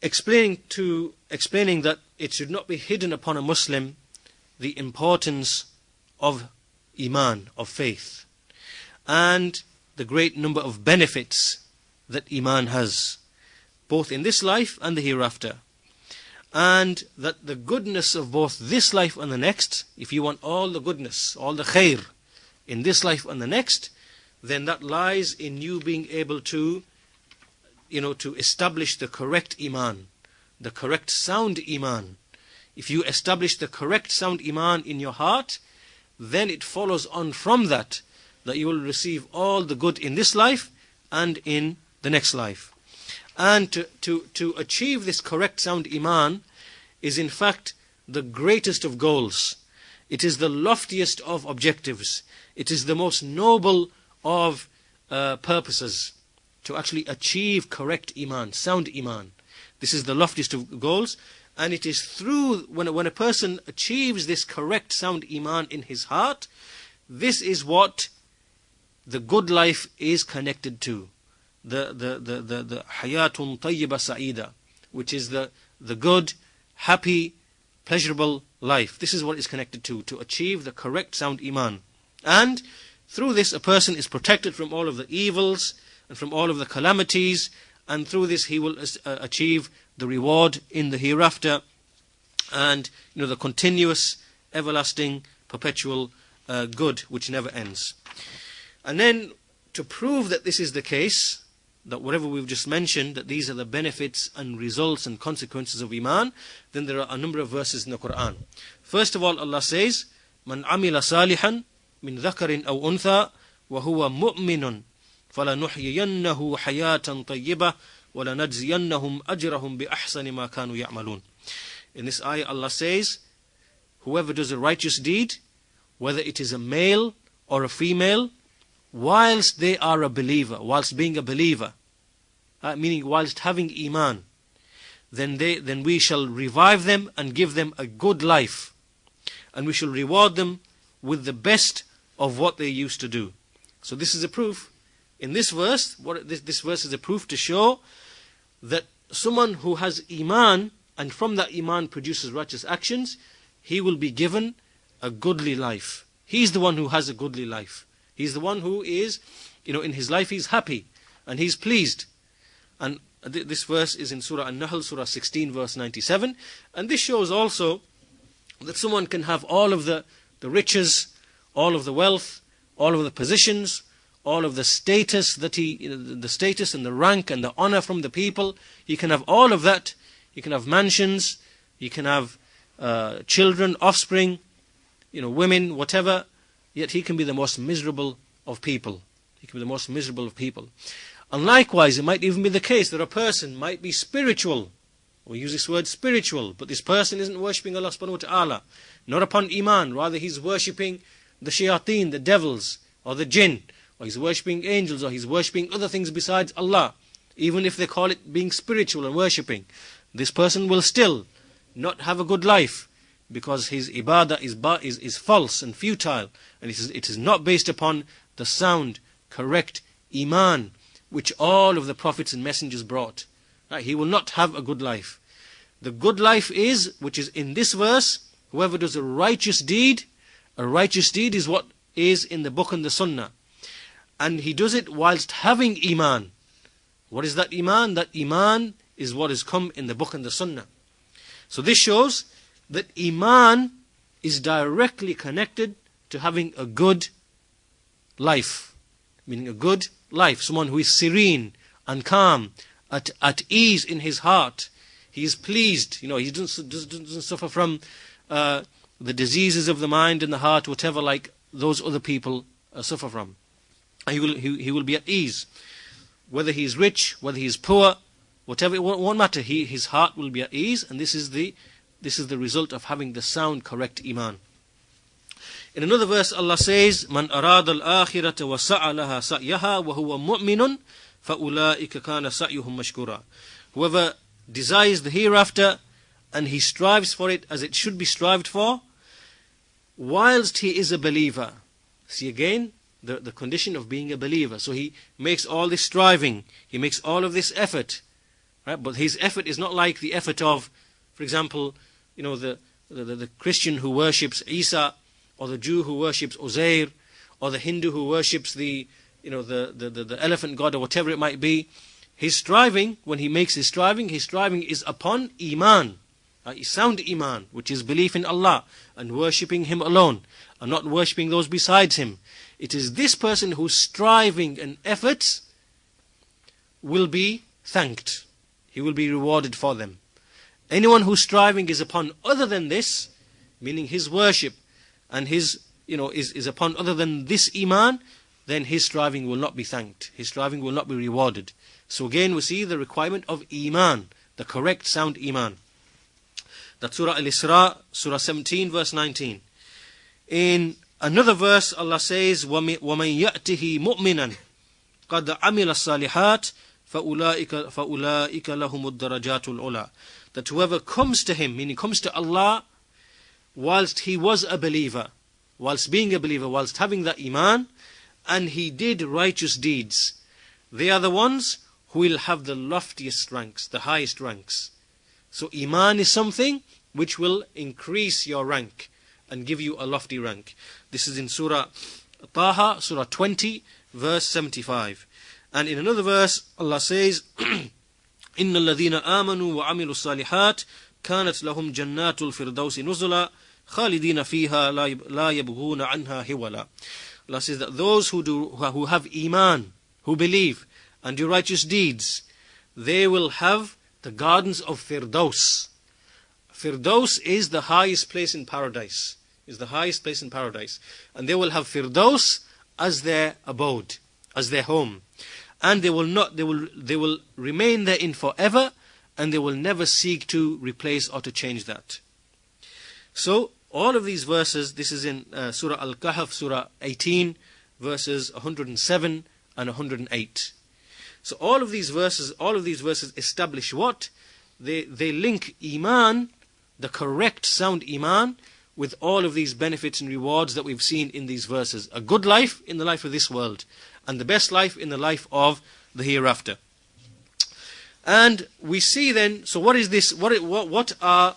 explaining that it should not be hidden upon a Muslim the importance of emaan, of faith, and the great number of benefits that emaan has, both in this life and the hereafter. And that the goodness of both this life and the next, if you want all the goodness, all the khair in this life and the next, then that lies in you being able to, to establish the correct emaan, the correct sound emaan. If you establish the correct sound emaan in your heart, then it follows on from that you will receive all the good in this life and in the next life. And to achieve this correct sound iman is in fact the greatest of goals. It is the loftiest of objectives. It is the most noble of purposes, to actually achieve correct iman, sound iman. This is the loftiest of goals, and it is through, when a person achieves this correct sound iman in his heart, this is what the good life is connected to. The hayatun tayyiba sa'ida, which is the good, happy, pleasurable life. This is what is connected to achieve the correct sound iman. And through this a person is protected from all of the evils and from all of the calamities, and through this he will achieve the reward in the hereafter, and the continuous, everlasting, perpetual good which never ends. And then to prove that this is the case, that whatever we've just mentioned, that these are the benefits and results and consequences of iman, then there are a number of verses in the Quran. First of all, Allah says, "Man amila salihan min dhakarin aw untha wa huwa mu'minun falanuhyiyannahu hayatan tayyibah wa lanajziyannahum ajrahum bi ahsani ma kanu ya'malun." In this ayah, Allah says, whoever does a righteous deed, whether it is a male or a female, whilst they are a believer, whilst being a believer, meaning whilst having iman, then we shall revive them and give them a good life, and we shall reward them with the best of what they used to do. So this is a proof. In this verse, this verse is a proof to show that someone who has iman, and from that iman produces righteous actions, he will be given a goodly life. He's the one who has a goodly life. He's the one who is, in his life he's happy and he's pleased. And this verse is in Surah An-Nahl, Surah 16, verse 97. And this shows also that someone can have all of the riches, all of the wealth, all of the positions, all of the status the status and the rank and the honor from the people. He can have all of that. He can have mansions. He can have children, offspring, women, whatever. Yet he can be the most miserable of people. He can be the most miserable of people. And likewise, it might even be the case that a person might be spiritual. We use this word spiritual, but this person isn't worshipping Allah subhanahu wa ta'ala, not upon iman. Rather, he's worshipping the shayateen, the devils, or the jinn, or he's worshipping angels, or he's worshipping other things besides Allah. Even if they call it being spiritual and worshipping, this person will still not have a good life, because his ibadah is false and futile, and it is not based upon the sound, correct iman which all of the prophets and messengers brought. Right? He will not have a good life. The good life is, which is in this verse, whoever does a righteous deed is what is in the book and the sunnah, and he does it whilst having iman. What is that iman? That iman is what has come in the book and the sunnah. So this shows that iman is directly connected to having a good life, meaning a good life, someone who is serene and calm, at ease in his heart. He is pleased, he doesn't suffer from the diseases of the mind and the heart, whatever like those other people suffer from. He will be at ease, whether he is rich, whether he is poor, whatever, it won't matter. His heart will be at ease, and this is the result of having the sound, correct iman. In another verse, Allah says, "Man arada al-akhirata wa sa'a laha sa'yaha wa huwa mu'minun fa ulaika kana sa'yuhum mashkura." Whoever desires the hereafter and he strives for it as it should be strived for, whilst he is a believer. See again the condition of being a believer. So he makes all this striving, he makes all of this effort, right? But his effort is not like the effort of, for example, the Christian who worships Isa, or the Jew who worships Uzair, or the Hindu who worships the elephant god, or whatever it might be. His striving, when he makes his striving is upon emaan, sound emaan, which is belief in Allah and worshipping Him alone, and not worshipping those besides Him. It is this person whose striving and efforts will be thanked. He will be rewarded for them. Anyone whose striving is upon other than this, meaning his worship, and his, is upon other than this iman, then his striving will not be thanked. His striving will not be rewarded. So again we see the requirement of iman, the correct sound iman. That's Surah Al-Isra, Surah 17, verse 19. In another verse, Allah says, وَمَنْ يَأْتِهِ مُؤْمِنًا قَدْ عَمِلَ الصَّالِحَاتِ فَأُولَٰئِكَ لَهُمُ الدَّرَجَاتُ الْعُلَىٰ. That whoever comes to Him, meaning comes to Allah, whilst he was a believer, whilst being a believer, whilst having that iman, and he did righteous deeds, they are the ones who will have the loftiest ranks, the highest ranks. So iman is something which will increase your rank and give you a lofty rank. This is in Surah Taha, Surah 20, verse 75. And in another verse, Allah says, إِنَّ الَّذِينَ آمَنُوا وَعَمِلُوا الصَّالِحَاتِ كَانَتْ لَهُمْ جَنَّاتُ الْفِرْدَوْسِ نُزُلًا خَالِدِينَ فِيهَا لَا يَبْغُونَ عَنْهَا حِوَلًا. Allah says that those who have iman, who believe and do righteous deeds, they will have the gardens of Firdaus. Firdaus is the highest place in paradise. Is the highest place in paradise. And they will have Firdaus as their abode, as their home. And they will remain therein forever, and they will never seek to replace or to change that. So all of these verses, this is in Surah Al-Kahf, Surah 18, verses 107 and 108. So all of these verses establish what? They link iman, the correct sound iman, with all of these benefits and rewards that we've seen in these verses. A good life in the life of this world, and the best life in the life of the hereafter. And we see then, so what is this? What are